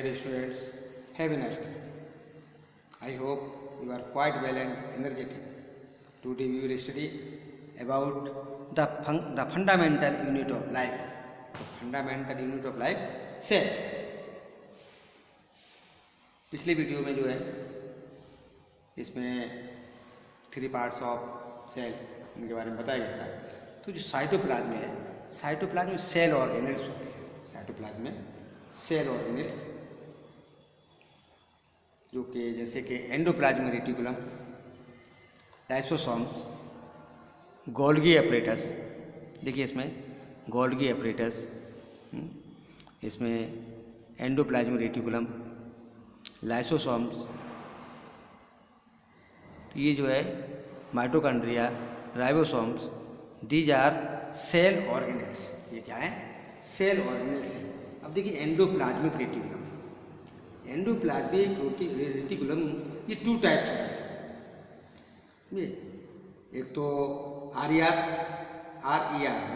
dear students, have a nice day. I hope you are quite well and energetic. Today we will study about the fundamental unit of life. Fundamental unit of life, cell. पिछले video में जो है इसमें 3 parts of cell इनके बारे में बताया गया था। तो जो साइटोप्लाज्म है, साइटोप्लाज्म में सेल ऑर्गेनेल्स होते हैं। साइटोप्लाज्म में सेल ऑर्गेनेल्स जो कि जैसे कि endoplasmic reticulum, lysosomes, Golgi apparatus. देखिए इसमें गोल्गी एपरेटस, इसमें एंडोप्लाज्मिक रेटिकुलम, लाइसोसोम्स। ये जो है mitochondria, ribosomes, these are cell organelles. ये क्या है? सेल ऑर्गेनेल्स है। अब देखिए एंडोप्लाज्मिक रेटिकुलम, एंडोप्लाज्मिक रेटिकुलम ये 2 टाइप्स होता है। एक तो RER,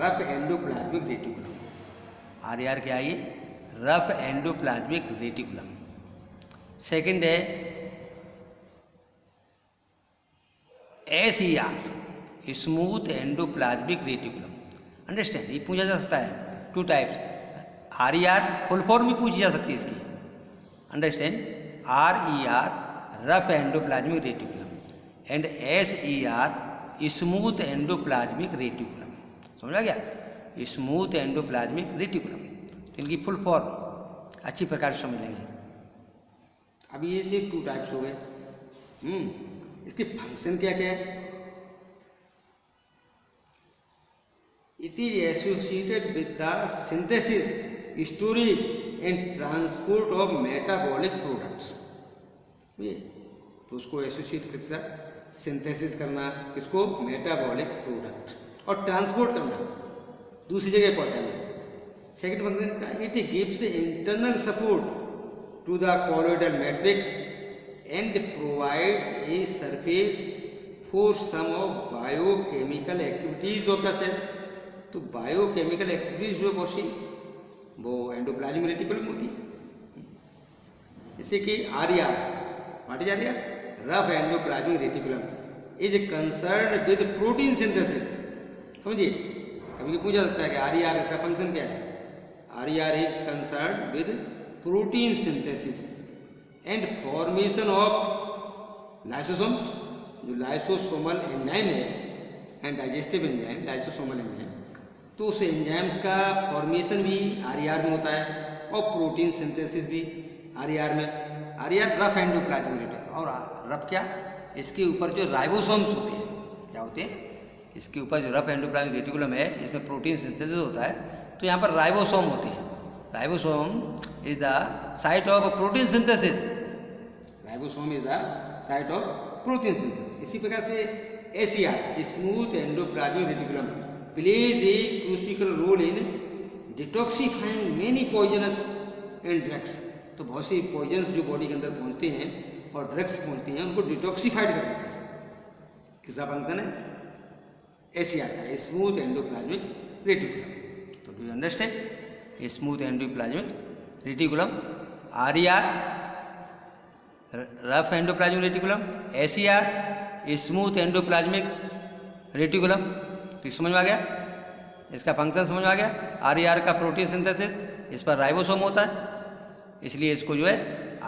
rough endoplasmic reticulum. RER क्या है? ये रफ एंडोप्लाज्मिक रेटिकुलम। सेकंड है SER, smooth endoplasmic reticulum. Understand? ये पूछा जा सकता है 2 टाइप्स। RER फुल फॉर्म भी पूछी जा सकती है इसकी। Understand? RER rough endoplasmic reticulum and SER smooth endoplasmic reticulum. समझ आ गया? Smooth endoplasmic reticulum. तो इनकी फुल फॉर्म अच्छी प्रकार से समझ लेंगे। अब ये 2 टाइप्स हो गए। इसके फंक्शन क्या क्या है? It is associated with the synthesis, storage and transport of metabolic products. तो उसको एसोसिएट किसका? सिंथेसिस करना, किसको? मेटाबॉलिक प्रोडक्ट, और ट्रांसपोर्ट करना, दूसरी जगह पहुंचाना। सेकंड फंक्शन इसका, it gives internal support to the colloidal matrix and provides a surface for some of biochemical activities of the cell. तो बायोकेमिकल एक्टिविटीज जो बहुत वो एंडोप्लाज्मिक रेटिकुलम होती है। जैसे कि RER, what is RER? Rough endoplasmic reticulum is concerned with protein synthesis. समझिए, कभी पूछा सकता है कि RER इसका फंक्शन क्या है? RER is concerned with protein synthesis and formation of lysosomes. जो लाइसोसोमल एंजाइम है and digestive enzyme, lysosomal enzyme, तो उस एंजाइम्स का फॉर्मेशन भी RER में होता है और प्रोटीन सिंथेसिस भी RER में। RER rough endoplasmic reticulum. और रफ क्या? इसके ऊपर जो राइबोसोम्स होते हैं, क्या होते हैं? इसके ऊपर जो रफ एंडोप्लाज्मिक रेटिकुलम है, इसमें प्रोटीन सिंथेसिस होता है, तो यहाँ पर राइबोसोम होते हैं। Ribosome is the site of protein synthesis. Ribosome is the site of protein synthesis. इसी प्रकार से SER, smooth endoplasmic reticulum, plays a crucial role in detoxifying many poisonous and drugs। तो बहुत सी पॉइजन्स जो बॉडी के अंदर पहुंचते हैं और ड्रग्स पहुंचते हैं, उनको डिटॉक्सिफाइड कर देता है। किसका फंक्शन है? SER का, स्मूथ एंडोप्लाज्मिक रेटिकुलम। तो do you understand? Smooth endoplasmic reticulum, RER rough endoplasmic reticulum, SER smooth endoplasmic reticulum. तो समझ में आ गया? इसका फंक्शन समझ में आ गया? RER का प्रोटीन सिंथेसिस, इस पर राइबोसोम होता है, इसलिए इसको जो है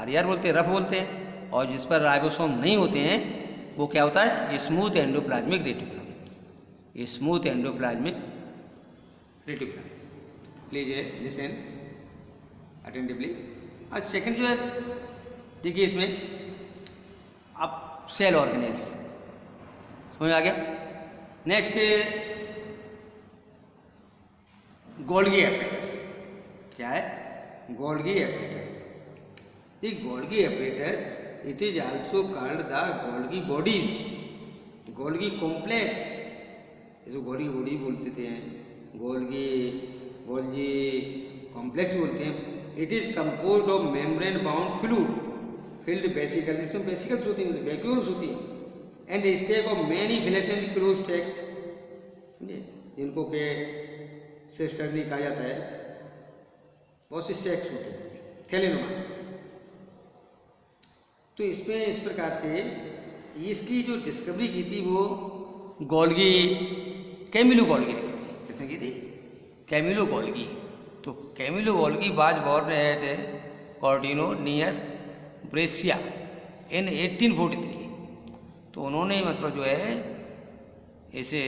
RER बोलते हैं, रफ बोलते हैं। और जिस पर राइबोसोम नहीं होते हैं वो क्या होता है? Smooth endoplasmic reticulum. Smooth endoplasmic reticulum. Please listen attentively. और सेकंड जो है, देखिए इसमें अब सेल ऑर्गेनेल्स समझ आ गया। Next Golgi apparatus. क्या है? Golgi apparatus. The Golgi apparatus it is also called the Golgi bodies, Golgi complex. इसको गोल्गी बॉडी बोलते थे, गोल्गी कॉम्प्लेक्स बोलते हैं। It is composed of membrane bound fluid filled vesicles. इसमें वेसिकल्स होती हैं, वैक्यूल्स होती हैं, and stack of many flattened close stacks, जिनको के सिस्टर्नी कहा जाता है। बहुत सी सेक्स होते हैं, थैलेनुमा। तो इसमें इस प्रकार से इसकी जो डिस्कवरी की थी वो गोल्गी, कैमिलो गोल्गी ने की थी। किसने की थी? Camillo Golgi. तो Camillo Golgi was born at Corteno near Brescia in 1843। तो उन्होंने मतलब जो है इसे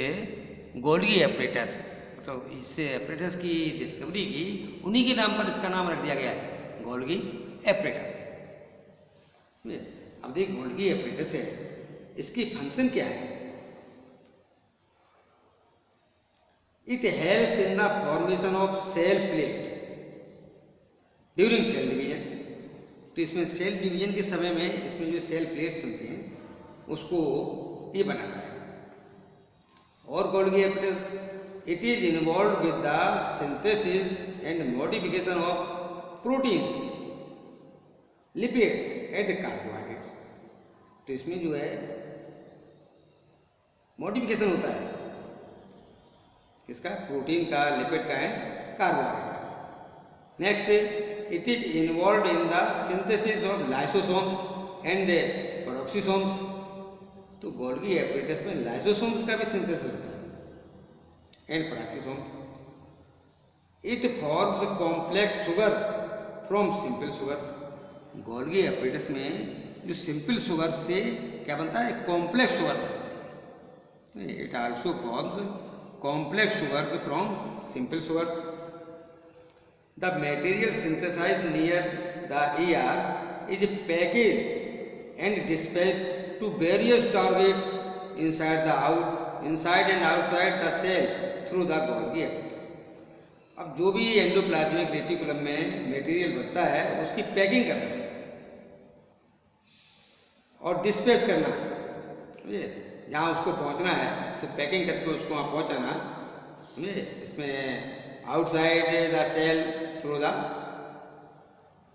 गोल्गी एपरेटस, मतलब इससे एपरेटस की डिस्कवरी की, उन्हीं के नाम पर इसका नाम रख दिया गया है, गोल्गी एपरेटस। अब देखिए गोल्गी एपरेटस है, इसकी फंक्शन क्या है? It helps in the formation of cell plate during cell division. तो इसमें सेल डिवीजन के समय में इसमें जो सेल प्लेट्स बनती हैं उसको ये बनाता है। और Golgi apparatus it is involve with the synthesis and modification of proteins, lipids and carbohydrates. तो इसमें जो है मॉडिफिकेशन होता है किसका? प्रोटीन का, लिपिड का एंड कार्बोहाइड्रेट का। Next, it is involve in the synthesis of lysosomes and peroxisomes. तो गोल्गी एपरेटस में लाइसोसोम्स का भी सिंथेसिस होता है and peroxisomes. It forms complex sugar from simple sugar. Golgi apparatus में जो सिंपल शुगर से क्या बनता है? कॉम्प्लेक्स शुगर बनता है। It also forms complex sugars from simple sugars. The material synthesized near the ER is packaged and dispatched to various targets inside and outside the cell through the Golgi apparatus. अब जो भी endoplasmic reticulum में material बनता है उसकी packing करना और dispatch करना, समझे? जहाँ उसको पहुँचना है तो पैकिंग करके उसको वहाँ पहुँचाना, समझे? इसमें outside the cell through the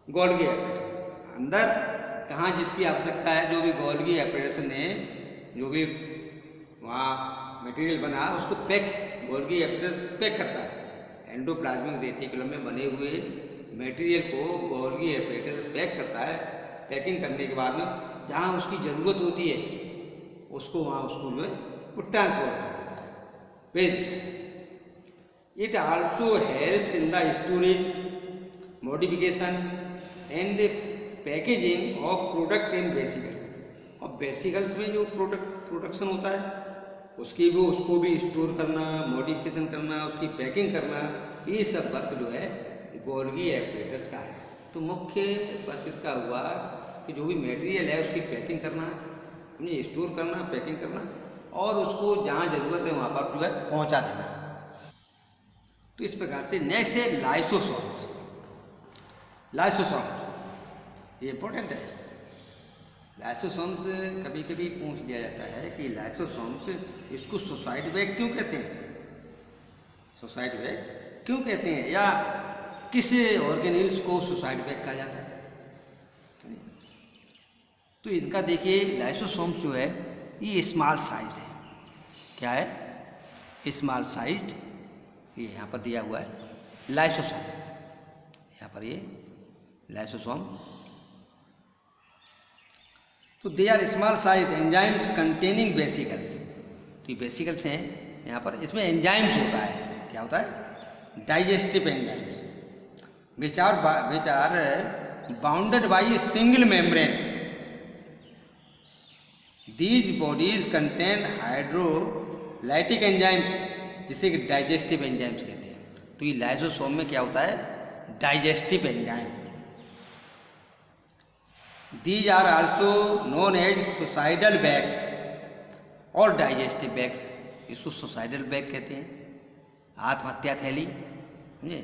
Golgi apparatus. अंदर कहाँ जिसकी आवश्यकता है, जो भी गोल्गी एपरेटस ने जो भी वहाँ मटेरियल बना उसको गोल्गी एपरेटस पैक करता है। एंडोप्लाज्मिक रेटिकुलम में बने हुए मटेरियल को गोल्गी एपरेटस पैक करता है। पैकिंग करने के बाद में जहाँ उसकी ज़रूरत होती है उसको वहाँ उसको जो है वो ट्रांसपोर्ट कर देता है, भेज देता है। It also helps in the storage, modification and packaging of product in vesicles. और वेसिकल्स में जो प्रोडक्शन होता है उसको भी स्टोर करना, मॉडिफिकेशन करना, उसकी पैकिंग करना, ये सब वर्क जो है गोल्गी एपरेटस का है। तो मुख्य वर्क इसका हुआ कि जो भी मटेरियल है उसकी पैकिंग करना, स्टोर करना, पैकिंग करना और उसको जहाँ ज़रूरत है वहाँ पर जो है पहुँचा देना। तो इस प्रकार से नेक्स्ट है लाइसोसोम्स। लाइसोसोम्स ये इंपॉर्टेंट है। लाइसोसोम्स कभी कभी पूछ दिया जाता है कि लाइसोसोम्स इसको सुसाइड बैग क्यों कहते हैं? सुसाइड बैग क्यों कहते हैं, या किस ऑर्गेनेल्स को सुसाइड बैग कहा जाता है? तो इनका देखिए लाइसोसोम्स जो है ये स्मॉल साइज है। क्या है? Small size. ये यहाँ पर दिया हुआ है लाइसोसोम, यहाँ पर ये लाइसोसोम। तो they are small size enzymes containing vesicles. तो ये वेसिकल्स हैं यहाँ पर, इसमें एंजाइम्स होता है। क्या होता है? Digestive enzymes which are bounded by a single membrane. These bodies contain hydrolytic enzymes जिसे कि डाइजेस्टिव एंजाइम्स कहते हैं। तो ये लाइसोसोम में क्या होता है? Digestive enzyme. These are also known as suicidal bags और डाइजेस्टिव बैग्स। इसको सुसाइडल बैग कहते हैं, आत्महत्या थैली, समझे?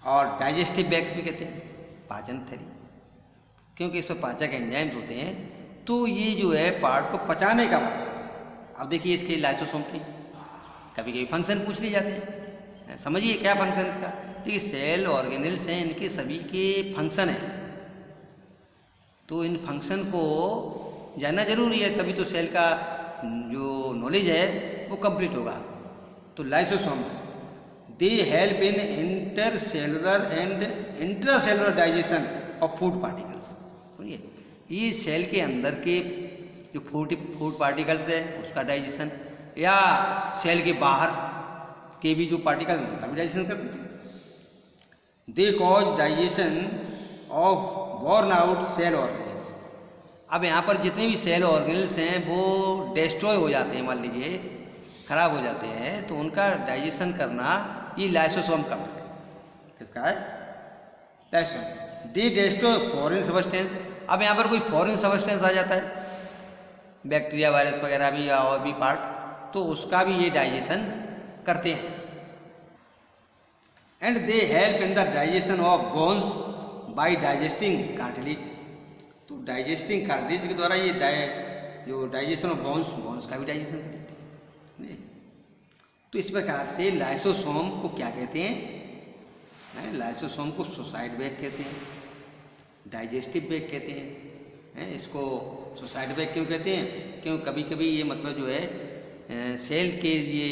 और डाइजेस्टिव बैग्स भी कहते हैं, पाचन थैली, क्योंकि इसमें पाचक एंजाइम्स होते हैं। तो ये जो है पार्ट को पचाने का वर्क। अब देखिए इसके लाइसोसोम की कभी कभी फंक्शन पूछ लिए जाते हैं, समझिए क्या फंक्शन इसका। देखिए सेल ऑर्गेनेल्स हैं, इनके सभी के फंक्शन हैं, तो इन फंक्शन को जानना जरूरी है, तभी तो सेल का जो नॉलेज है वो कंप्लीट होगा। तो lysosomes they help in intercellular and intracellular digestion of food particles. सुनिए ये सेल के अंदर के जो फूड पार्टिकल्स है उसका डाइजेशन, या सेल के बाहर के भी जो पार्टिकल हैं उनका भी डाइजेशन करते थे। They cause digestion of worn out cell organelles. अब यहाँ पर जितने भी सेल ऑर्गेनल्स हैं वो डिस्ट्रॉय हो जाते हैं, मान लीजिए खराब हो जाते हैं, तो उनका डाइजेशन करना ये लाइसोसोम का वर्क है। किसका है? लाइसोसोम। दे डिस्ट्रॉय फॉरेन सब्सटेंस। अब यहाँ पर कोई फॉरेन सब्सटेंस आ जाता है, बैक्टीरिया वायरस वगैरह भी या और भी पार्ट, तो उसका भी ये डाइजेशन करते हैं। And they help in the digestion of bones by digesting cartilage. तो डाइजेस्टिंग कार्टिलेज के द्वारा ये जो डाइजेशन ऑफ बोन्स का भी डाइजेशन करते हैं। तो इस प्रकार से लाइसोसोम को क्या कहते हैं? लाइसोसोम को सुसाइड बैग कहते हैं, डाइजेस्टिव बैग कहते हैं। इसको सुसाइड बैग क्यों कहते हैं? क्यों कभी कभी ये मतलब जो है सेल के ये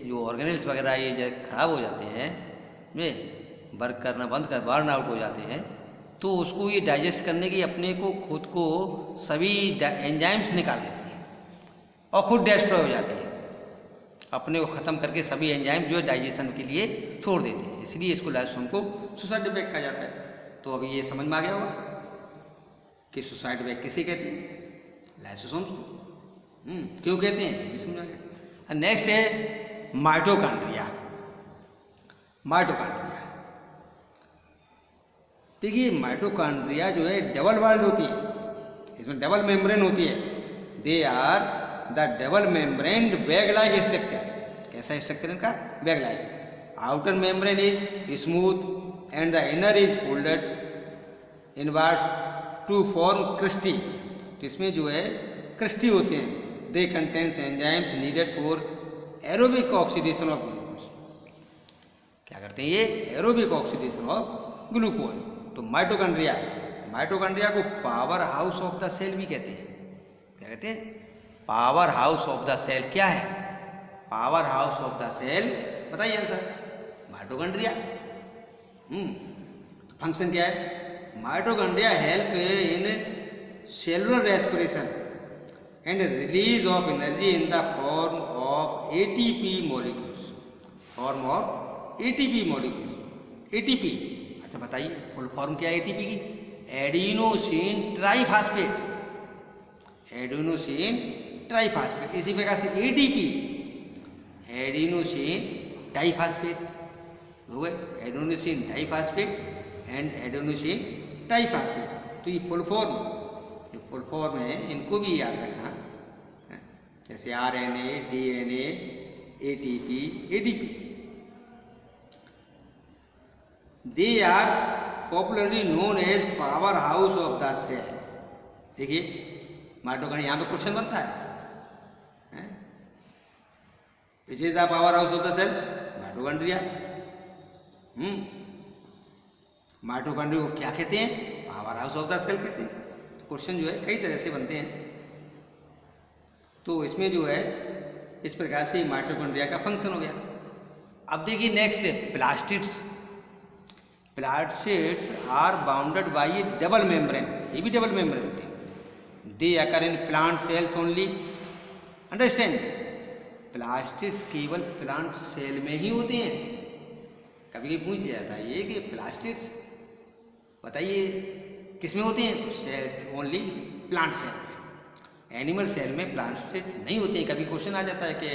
जो ऑर्गेनल्स वगैरह ये खराब हो जाते हैं, वे वर्क करना बंद कर बर्न आउट हो जाते हैं, तो उसको ये डाइजेस्ट करने की अपने को खुद को सभी एंजाइम्स निकाल देती हैं और खुद डिस्ट्रॉय हो जाती है, अपने को ख़त्म करके सभी एंजाइम जो डाइजेशन के लिए छोड़ देते हैं। इसलिए इसको लाइसोसोम को सुसाइड बैग कहा जाता है। तो अभी ये समझ में आ गया होगा कि सुसाइड बैग किसे कहते हैं? लाइसोसोम को। क्यों कहते हैं ये समझ आ गया। नेक्स्ट है माइटोकॉन्ड्रिया। माइटोकॉन्ड्रिया, देखिए माइटोकॉन्ड्रिया जो है डबल वॉल्ड होती है, इसमें डबल मेम्ब्रेन होती है। They are the double membrane bag like structure. कैसा स्ट्रक्चर इनका? Bag like. Outer membrane is smooth and the inner is folded inward to form cristae. तो इसमें जो है क्रिस्टी होते हैं। They contains enzymes needed for aerobic oxidation of glucose. क्या करते हैं ये? Aerobic oxidation of glucose. तो माइटोकॉन्ड्रिया, माइटोकॉन्ड्रिया को power house of the cell भी कहते हैं। क्या कहते हैं? Power house of the cell. क्या है power house of the cell? बताइए आंसर। माइटोकॉन्ड्रिया। तो फंक्शन क्या है? Mitochondria help in cellular respiration and release of energy in the form of ATP molecules. Form of ATP molecules. ATP, अच्छा बताइए full form क्या है एटीपी की? Adenosine triphosphate. Adenosine triphosphate. इसी प्रकार से एडीपी, एडिनोसिन डाइफॉस्फेट हो गए। Adenosine diphosphate and adenosine triphosphate. तो ये फुल फॉर्म, जो फुल फॉर्म है इनको भी याद रखना, जैसे RNA, DNA, ATP, ADP. They are popularly known as power house of the cell. देखिए माइटोकॉन्ड्रिया, यहाँ पे क्वेश्चन बनता है which is the power house of the cell? Mitochondria. Mitochondria को क्या कहते हैं? Power house of the cell कहते हैं। तो क्वेश्चन जो है कई तरह से बनते हैं। तो इसमें जो है इस प्रकार से माइटोकॉन्ड्रिया का फंक्शन हो गया। अब देखिए next plastids. Plastids are bounded by a double membrane. ये भी डबल मेम्ब्रेन होते हैं। They occur in plant cells only. Understand? Plastids केवल प्लांट सेल में ही होते हैं। कभी कभी पूछ जाता है ये कि प्लास्टिड्स बताइए किस में होते हैं? तो सेल ओनली प्लांट सेल में। एनिमल सेल में प्लास्टिड नहीं होते हैं। कभी क्वेश्चन आ जाता है कि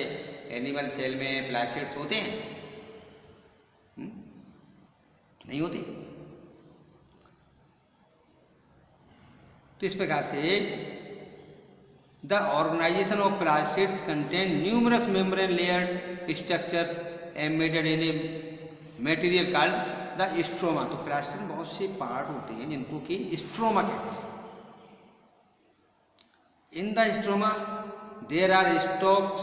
एनिमल सेल में प्लास्टिड्स होते हैं? नहीं होते। तो इस प्रकार से the organisation of plastids contain numerous membrane layer structure embedded in a material called the stroma. तो प्लास्टिड में बहुत से पार्ट होते हैं जिनको कि स्ट्रोमा कहते हैं। In the stroma there are stacks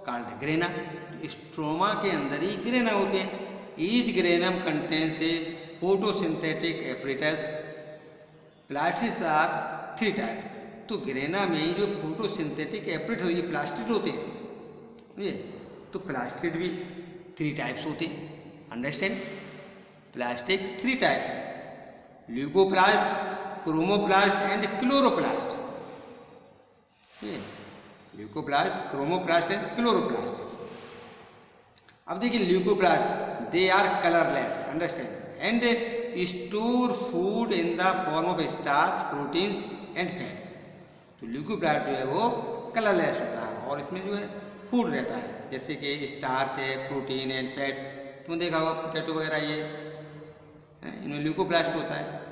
called grana. Stroma के अंदर ही ग्रेना होते हैं। Each granum contains a photosynthetic apparatus. Plastids are 3 type. तो ग्रेना में जो फोटोसिंथेटिक एपरेटस ये प्लास्टिड होते हैं। ये तो प्लास्टिड भी 3 टाइप्स होते हैं। Understand? Plastic 3 types. Leucoplast chromoplast and chloroplast. Leucoplast, chromoplast and chloroplast. अब देखिए leucoplast they are colourless, understand, and store food in the form of starch, proteins and fats. तो ल्यूकोप्लास्ट जो है वो कलरलेस होता है और इसमें जो है फूड रहता है, जैसे कि स्टार्च है, प्रोटीन एंड फैट्स। तुमने देखा होगा पोटैटो वगैरह, ये इनमें ल्यूकोप्लास्ट होता है।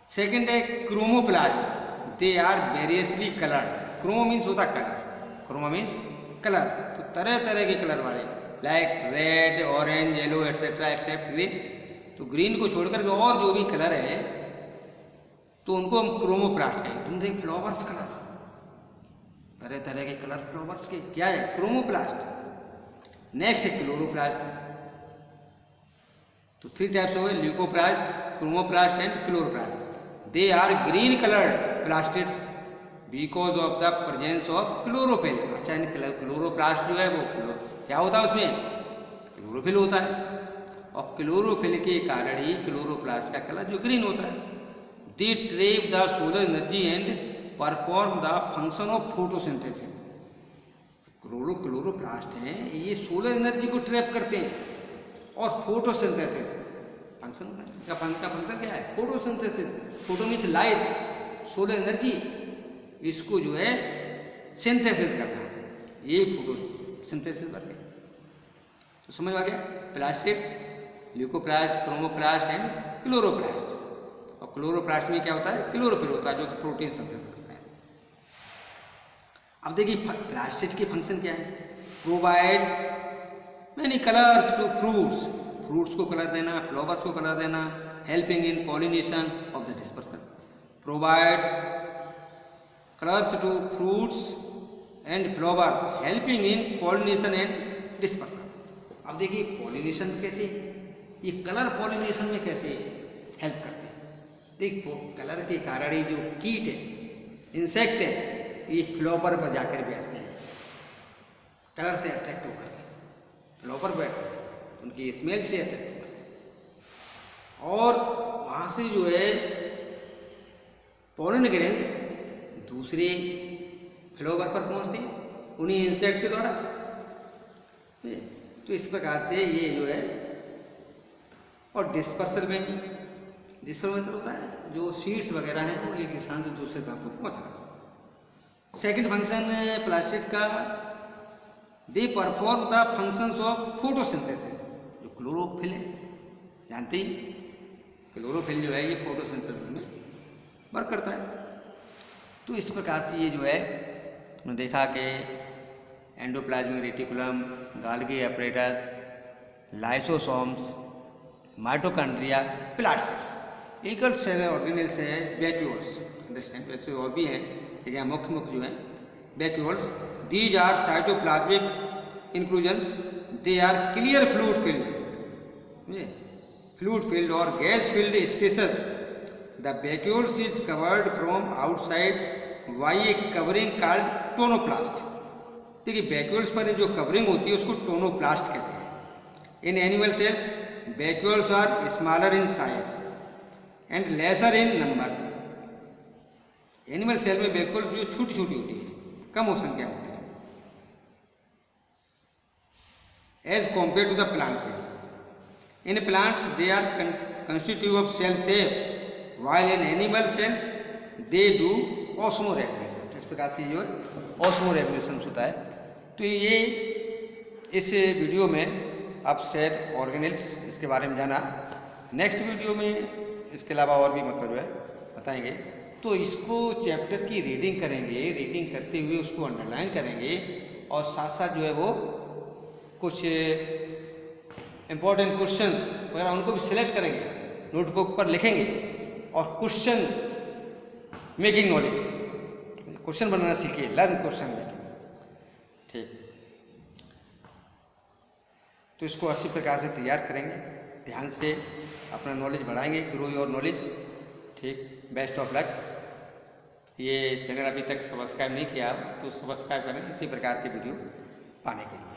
सेकेंड है chromoplast, they are variously coloured. Chromo means होता कलर, क्रोमो मीन्स कलर, तो तरह तरह के कलर वाले, like red, orange, yellow etcetera except green. तो ग्रीन को छोड़कर के और जो भी कलर है तो उनको हम क्रोमोप्लास्ट कहें। तुम देख फ्लावर्स कलर, तरह तरह के कलर फ्लावर्स के, क्या है? क्रोमोप्लास्ट। नेक्स्ट है क्लोरोप्लास्ट। तो 3 टाइप्स हो गए, leucoplast, chromoplast and chloroplast. They are green coloured plastids because of the presence of chlorophyll. अच्छा, इन क्लोरोप्लास्ट जो है वो क्या होता है, उसमें क्लोरोफिल होता है, और क्लोरोफिल के कारण ही क्लोरोप्लास्ट का कलर जो ग्रीन होता है। They trap the solar energy and perform the function of photosynthesis. Chloroplast हैं, ये सोलर एनर्जी को ट्रैप करते हैं और फोटोसिंथेसिस फंक्शन का फंक्शन क्या है? Photosynthesis. Photo means light, solar energy, इसको जो है सिंथेसिस करना, ये फोटोसिंथेसिस कर गया। तो समझ आ गया? Plastids, leucoplast, chromoplast and chloroplast. और क्लोरोप्लास्ट में क्या होता है? क्लोरोफिल होता है जो प्रोटीन सिंथेसिस करता है। अब देखिए प्लास्टिड के फंक्शन क्या है? Provide many colours to fruits, fruits को कलर देना, फ्लावर्स को कलर देना, helping in pollination of the dispersion. Provides colours to fruits and flowers, helping in pollination and dispersion. अब देखिए पॉलिनेशन कैसे, ये कलर पॉलिनेशन में कैसे हेल्प करते हैं? देखो कलर के कारण ही जो कीट है, इंसेक्ट है, ये फ्लावर पर जाकर बैठते हैं, कलर से अट्रैक्ट होकर फ्लावर बैठते हैं, उनकी स्मेल से अट्रैक्ट होकर, और वहाँ से जो है पोलन ग्रेन्स दूसरे फ्लावर पर पहुँचते हैं उन्हीं इंसेक्ट के द्वारा। तो इस प्रकार से ये जो है, और डिस्पर्सल में भी, डिस्पर्सल मतलब होता है जो सीड्स वगैरह हैं वो एक स्थान से दूसरे स्थान को पहुँचना। सेकंड फंक्शन प्लास्टिड का, they perform the functions of photosynthesis. जो क्लोरोफिल है, जानते ही क्लोरोफिल जो है ये फोटोसिंथेसिस में वर्क करता है। तो इस प्रकार से ये जो है तुमने देखा कि endoplasmic reticulum, Golgi apparatus, lysosomes, mitochondria, plastids, एकल सेल ऑर्गेनेल्स है, वैक्यूल्स, अंडरस्टैंड, वैसे और भी हैं लेकिन मुख्य जो हैं vacuoles. These are cytoplasmic inclusions, they are clear fluid filled और gas filled spaces. The vacuoles is covered from outside by a covering called tonoplast. देखिए वैक्यूल्स पर जो कवरिंग होती है उसको टोनोप्लास्ट कहते हैं। In animal cells vacuoles are smaller in size and lesser in number. Animal cell में vacuoles जो छोटी छोटी होती है, कम हो संख्या में होती है, as compare to the plant cell. In plants they are constitute of cell shape, while in animal cells they do osmoregulation। इस प्रकार से जो है osmoregulation होता है। तो ये इस वीडियो में आप सेल ऑर्गेनेल्स इसके बारे में जाना। नेक्स्ट वीडियो में इसके अलावा और भी मतलब जो है बताएंगे। तो इसको चैप्टर की रीडिंग करेंगे, रीडिंग करते हुए उसको अंडरलाइन करेंगे और साथ साथ जो है वो कुछ इम्पोर्टेंट क्वेश्चंस वगैरह उनको भी सिलेक्ट करेंगे, नोटबुक पर लिखेंगे और क्वेश्चन मेकिंग नॉलेज, क्वेश्चन बनाना सीखिए, लर्न क्वेश्चन मेकिंग। ठीक, तो इसको अच्छी प्रकार से तैयार करेंगे, ध्यान से अपना नॉलेज बढ़ाएंगे, ग्रो योर नॉलेज। ठीक, बेस्ट ऑफ लक। ये चैनल अभी तक सब्सक्राइब नहीं किया तो सब्सक्राइब करें इसी प्रकार के वीडियो पाने के लिए।